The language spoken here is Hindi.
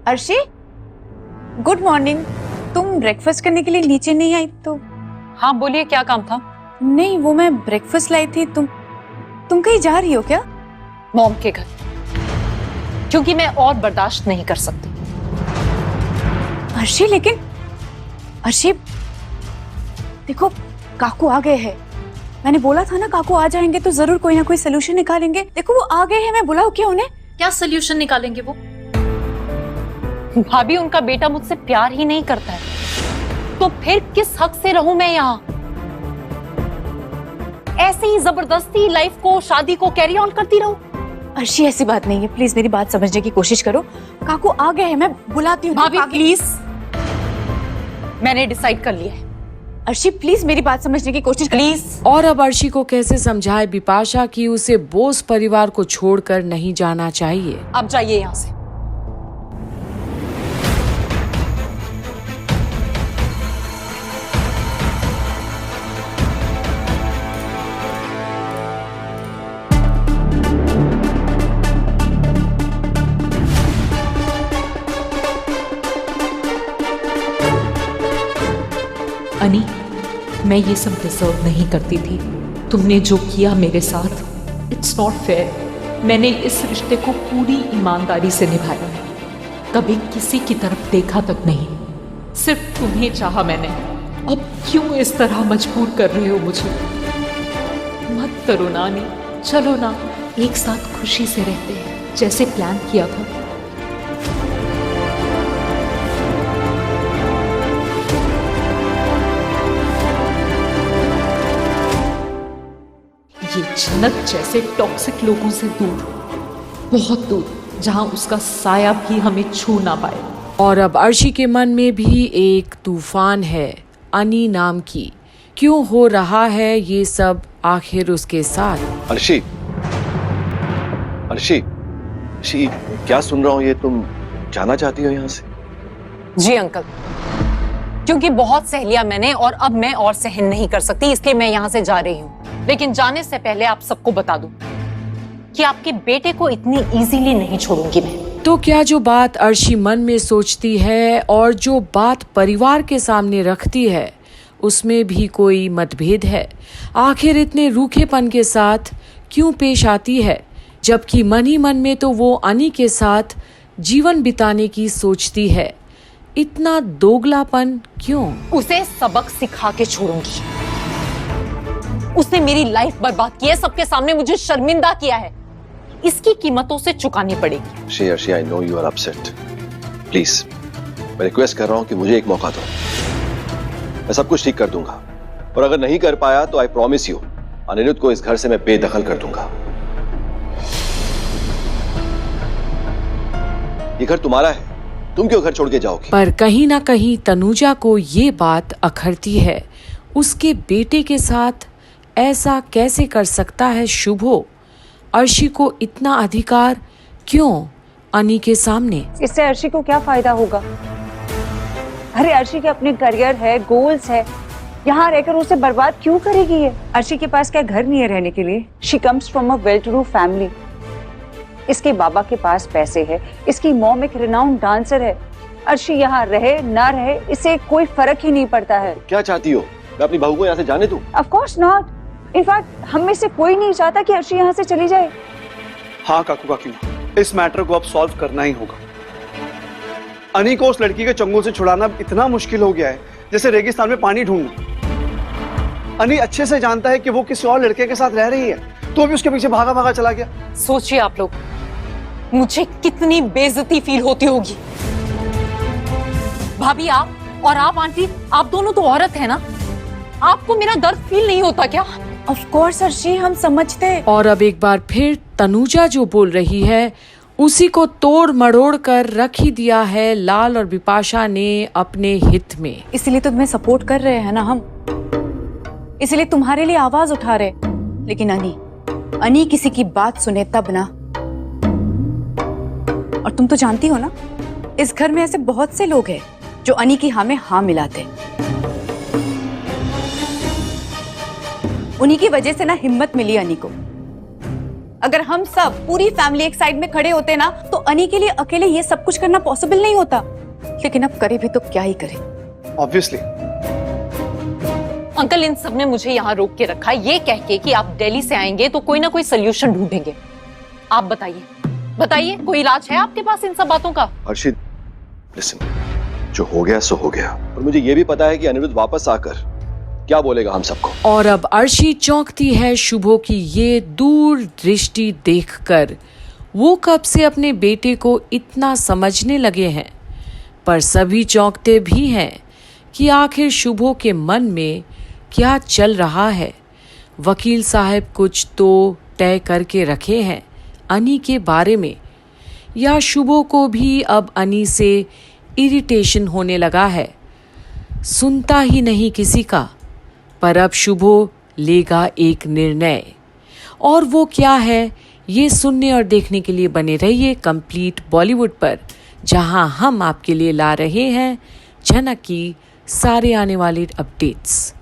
Arshi, good morning. तुम ब्रेकफास्ट करने के लिए नीचे नहीं आई तो? हाँ बोलिए, क्या काम था? नहीं, वो मैं ब्रेकफास्ट लाई थी। तुम कहीं जा रही हो क्या? मॉम के घर, क्योंकि मैं और बर्दाश्त नहीं कर सकती। अर्शी, लेकिन अर्शी देखो, काकू आ गए हैं। मैंने बोला था ना, काकू आ जाएंगे तो जरूर कोई ना कोई सोल्यूशन निकालेंगे। देखो वो आ गए हैं, मैं बुलाऊं क्या उन्हें? क्या सोल्यूशन निकालेंगे वो? भाभी, उनका बेटा मुझसे प्यार ही नहीं करता है, तो फिर किस हक से रहूं मैं यहाँ? ऐसे ही जबरदस्ती लाइफ को, शादी को कैरी ऑन करती रहूं? अर्शी, ऐसी बात नहीं है, प्लीज मेरी बात समझने की कोशिश करो। काकू आ गए हैं, मैं बुलाती हूँ। भाभी प्लीज, मैंने डिसाइड कर लिया है। अर्शी प्लीज मेरी बात समझने की कोशिश प्लीज। और अब अर्शी को कैसे समझाए बिपाशा कि उसे बोस परिवार को छोड़कर नहीं जाना चाहिए। अब जाइए यहाँ से। अनी, मैं ये सब डिजर्व नहीं करती थी। तुमने जो किया मेरे साथ, इट्स नॉट फेयर। मैंने इस रिश्ते को पूरी ईमानदारी से निभाया, कभी किसी की तरफ देखा तक नहीं। सिर्फ तुम्हें चाहा मैंने। अब क्यों इस तरह मजबूर कर रहे हो मुझे? मत करो ना अनी, चलो ना, एक साथ खुशी से रहते हैं जैसे प्लान किया था। ये जन्नत जैसे टॉक्सिक लोगों से दूर, बहुत दूर, जहां उसका साया भी हमें छू ना पाए। और अब अर्शी के मन में भी एक तूफान है, अनी नाम की। क्यों हो रहा है ये सब आखिर उसके साथ? अर्शी, अर्शी, अर्शी, क्या सुन रहा हूँ ये? तुम जाना चाहती हो यहाँ से? जी अंकल, क्योंकि बहुत सह लिया मैंने और अब मैं और सहन नहीं कर सकती, इसलिए मैं यहाँ से जा रही हूँ। लेकिन जाने से पहले आप सबको बता दूं कि आपके बेटे को इतनी इजीली नहीं छोड़ूंगी मैं। तो क्या जो बात अर्शी मन में सोचती है और जो बात परिवार के सामने रखती है, उसमें भी कोई मतभेद है? आखिर इतने रूखेपन के साथ क्यों पेश आती है, जबकि मन ही मन में तो वो अनी के साथ जीवन बिताने की सोचती है? इतना दोगलापन क्यों? उसे सबक सिखा के छोड़ूंगी। उसने मेरी लाइफ बर्बाद की है, सबके सामने मुझे शर्मिंदा किया है। इसकी कीमतों से चुकानी पड़ेगी। Arshi, I know you are upset. Please, मैं रिक्वेस्ट कर रहा हूँ कि मुझे एक मौका दो। मैं सब कुछ ठीक कर दूंगा, और अगर नहीं कर पाया तो आई प्रॉमिस यू, अनिरुद्ध को इस घर से मैं बेदखल कर दूंगा। ये घर तुम्हारा है, तुम क्यों घर छोड़ के जाओगी? पर कहीं ना कहीं तनुजा को ये बात अखरती है। उसके बेटे के साथ ऐसा कैसे कर सकता है शुभो? अर्शी को इतना अधिकार क्यों अनी के सामने? इससे अर्शी को क्या फायदा होगा? अरे अर्शी के अपने करियर है, गोल्स है, यहाँ रहकर उसे बर्बाद क्यों करेगी ये? अर्शी के पास क्या घर नहीं है रहने के लिए? She comes from a well to do family. इसके बाबा के पास पैसे है, इसकी मॉम एक रिनाउंड डांसर है। अर्शी यहाँ रहे ना रहे, इससे कोई फर्क ही नहीं पड़ता है। क्या चाहती हो, मैं अपनी बहू को यहाँ से जाने दूं? Of course not. इनफैक्ट हम में से कोई नहीं चाहता कि अर्शी यहाँ से चली जाए। हाँ काकू काकी, इस मैटर को अब सॉल्व करना ही होगा। अनी को उस लड़की के चंगुल से छुड़ाना इतना मुश्किल हो गया है जैसे रेगिस्तान में पानी ढूंढना। अनी अच्छे से जानता है कि वो किसी और लड़के के साथ रह रही है, तो भी उसके पीछे भागा भागा चला गया। सोचिए आप लोग, मुझे कितनी बेइज्जती फील होती होगी। भाभी, आप और आप आंटी, आप दोनों तो औरत है ना, आपको मेरा दर्द फील नहीं होता क्या? ऑफ कोर्स अर्शी, हम समझते। और अब एक बार फिर तनुजा जो बोल रही है, उसी को तोड़ मरोड़ कर रख ही दिया है लाल और बिपाशा ने अपने हित में। इसलिए तो तुम्हें सपोर्ट कर रहे हैं ना हम, इसलिए तुम्हारे लिए आवाज उठा रहे। लेकिन अनी किसी की बात सुने तब ना। और तुम तो जानती हो ना, इस घर में ऐसे बहुत से लोग हैं जो अनी की हाँ में हाँ मिलाते। उन्हीं की वजह से ना हिम्मत मिली अनी को। अगर हम सब पूरी फैमिली एक साइड में खड़े होते ना, तो अनी के लिए अकेले ये सब कुछ करना पॉसिबल नहीं होता, लेकिन अब करे भी तो क्या ही करे। ऑब्वियसली अंकल, इन सब ने मुझे यहाँ रोक के रखा है ये कह के कि आप दिल्ली से आएंगे तो कोई ना कोई सोल्यूशन ढूंढेंगे। आप बताइए बताइए, कोई इलाज है आपके पास इन सब बातों का? अर्शी, लिसन, जो हो गया सो हो गया, और मुझे ये भी पता है कि अनिरुद्ध वापस आकर क्या बोलेगा हम सबको। और अब अर्शी चौंकती है शुभो की ये दूर दृष्टि देखकर। वो कब से अपने बेटे को इतना समझने लगे हैं, पर सभी चौंकते भी हैं कि आखिर शुभो के मन में क्या चल रहा है। वकील साहब कुछ तो तय करके रखे हैं अनी के बारे में, या शुभो को भी अब अनी से इरिटेशन होने लगा है? सुनता ही नहीं किसी का। पर अब शुभो लेगा एक निर्णय, और वो क्या है ये सुनने और देखने के लिए बने रहिए कंप्लीट बॉलीवुड पर, जहां हम आपके लिए ला रहे हैं झनक की सारे आने वाले अपडेट्स।